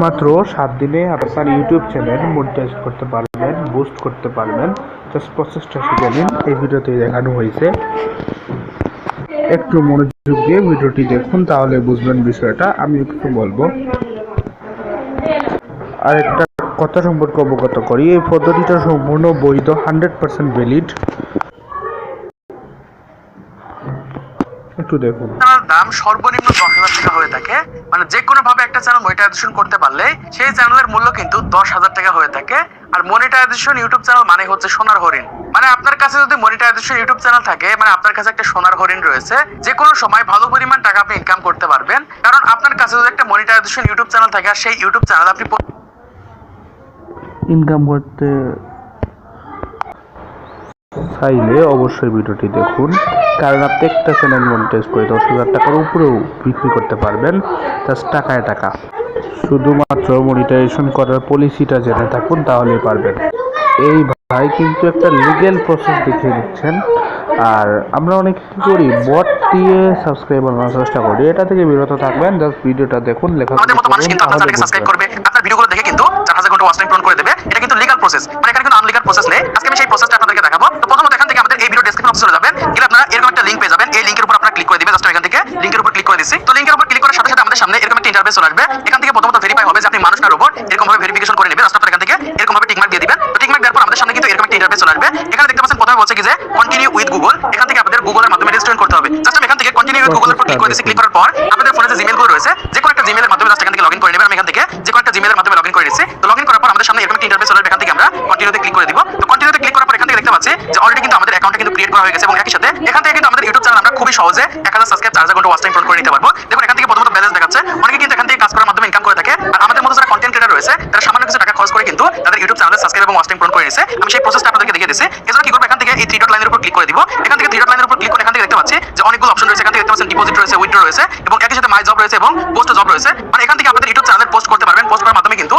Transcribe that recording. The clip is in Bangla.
মাত্র 7 দিনে আপনার ইউটিউব চ্যানেল মনিটাইজ করতে পারবেন, বুস্ট করতে পারবেন। জাস্ট প্রসেসটা শিখে নিন, এই ভিডিওতে দেখানো হয়েছে। একটু মনোযোগ দিয়ে ভিডিওটি দেখুন, তাহলে বুঝবেন বিষয়টা। আমি একটু বলবো। আর একটা কথা সম্পর্কে অবগত করি, এই পদ্ধতিটা সম্পূর্ণ বৈধ, 100% ভ্যালিড। একটু দেখুন। দাম সর্বনিম্ন 10,000 টাকা হয়ে থাকে। মানে যে কোনো ভাবে একটা চ্যানেল মনিটাইজেশন করতে পারলে সেই চ্যানেলের মূল্য কিন্তু 10,000 টাকা হয়ে থাকে। আর মনিটাইজেশন ইউটিউব চ্যানেল মানে হচ্ছে সোনার হরিণ। মানে আপনার কাছে যদি মনিটাইজেশন ইউটিউব চ্যানেল থাকে, মানে আপনার কাছে একটা সোনার হরিণ রয়েছে। যে কোনো সময় ভালো পরিমাণ টাকা আপনি ইনকাম করতে পারবেন, কারণ আপনার কাছে যদি একটা মনিটাইজেশন ইউটিউব চ্যানেল থাকে আর সেই ইউটিউব চ্যানেল আপনি ইনকাম করতে চাইলে অবশ্যই ভিডিওটি দেখুন, কারণ আপনি একটা চ্যানেল মনিটাইজ করে 10,000 টাকার উপরেও বিক্রি করতে পারবেন। জাস্ট টাকায় টাকা। শুধুমাত্র মনিটাইজেশন করার পলিসিটা জেনে থাকুন, তাহলেই পারবেন। এই ভাই কিন্তু একটা লিগ্যাল প্রসেস দেখিয়ে দিচ্ছেন। আর আমরা অনেক কি করি, বট দিয়ে সাবস্ক্রাইবার বানানোর চেষ্টা করি। এটা থেকে বিরত থাকবেন। জাস্ট ভিডিওটা দেখুন, লেখাপড়া করুন, তাহলে সাবস্ক্রাইব করবে। আপনার ভিডিওগুলো দেখে কিন্তু 4,000 ঘন্টা ওয়াচ টাইম পূরণ করে দেবে। এটা কিন্তু লিগ্যাল প্রসেস, মানে এখানে কিন্তু আনলিগ্যাল প্রসেস নেই। আজকে আমি সেই প্রসেসটা আপনাদেরকে দেখাবো। তো প্রথমত এখান থেকে আমাদের এই ভিডিও ডেসক্রিপশন বক্সে চলে যাবেন, গেলে আপনারা এরকম একটা লিংক পেয়ে যাবেন। এই লিংকের উপর আপনারা ক্লিক করে দিবেন। জাস্ট এখান থেকে লিংকের উপর ক্লিক করে দিচ্ছি। তো লিংকের উপর ক্লিক করার সাথে সাথে আমাদের সামনে এরকম একটা ইন্টারফেস চলে আসবে। এখান থেকে প্রথমত ভেরিফাই হবে যে আপনি মানুষ না রোবট, এরকম ভাবে ভেরিফিকেশন করে নেবেন। জাস্ট আপনারা এখান থেকে এরকম ভাবে টিক মার্ক দিয়ে দিবেন। তো টিক মার্ক দেওয়ার পর আমাদের সামনে কিন্তু এরকম একটা ইন্টারফেস চলে আসবে। এখানে দেখতে পাচ্ছেন প্রথমে বলছে কি যে কন্টিনিউ উইথ গুগল। এখান থেকে আপনাদের গুগলের মাধ্যমে রেজিস্ট্রেশন করতে হবে। জাস্ট আমি এখান থেকে কন্টিনিউ উইথ গুগলের উপর ক্লিক করে দিচ্ছি। ক্লিক করার পর আপনাদের ফোনে যে জিমেইল গুলো রয়েছে, যে কোনো একটা জিমেইলের মাধ্যমে জাস্ট এখান থেকে লগইন করে নেবেন। আমি এখান থেকে যে কোনো একটা জিমেইলের মাধ্যমে লগইন করে নিচ্ছি। তো লগইন করার পর আমাদের সামনে এরকম একটা ইন্টারফেস চলে আসবে। এখান থেকে আমরা কন্টিনিউতে ক্লিক করে দিব। তো কন্টিনিউতে ক্লিক করার পর এখান থেকে দেখতে পাচ্ছি যে অলরেডি কিন্তু আমাদের অ্যাকাউন্টটা কিন্তু ক্রিয়েট করা হয়ে গেছে, এবং একই সাথে এখান থেকে কিন্তু আমাদের ইউটিউব চ্যানেল আমরা খুবই সহজে 1000 সাবস্ক্রাইব 4,000 ঘন্টা ওয়াচ টাইম পূরণ করে নিতে পারবো। দেখুন এখান থেকে প্রথমত ব্যালেন্স দেখাচ্ছে। অনেকে কিন্তু এখান থেকে কাজ করার মাধ্যমে ইনকাম করে থাকে। আর আমাদের মতো যারা কন্টেন্ট ক্রিয়েটর রয়েছে, তারা সামান্য কিছু টাকা খরচ করে কিন্তু তাদের ইউটিউব চ্যানেলে সাবস্ক্রাইব এবং ওয়াচ টাইম পূরণ করে নিছে। আমি সেই প্রসেসটা আপনাদেরকে দেখিয়ে দিচ্ছি। এজন্য কি করব, এখান থেকে এই 3 ডট লাইনের উপর ক্লিক করে দিব। এখান থেকে 3 ডট লাইনের উপর ক্লিক করে এখান থেকে দেখতে পাচ্ছি যে অনেকগুলো অপশন রয়েছে। এখান থেকে দেখতে পাচ্ছেন ডিপোজিট রয়েছে, উইথড্র রয়েছে, এবং একই সাথে মাই জব রয়েছে এবং পোস্ট জব রয়েছে। মানে এখান থেকে আপনাদের ইউটিউব চ্যানেলে পোস্ট করতে পারবেন। পোস্ট করার মাধ্যমে কিন্তু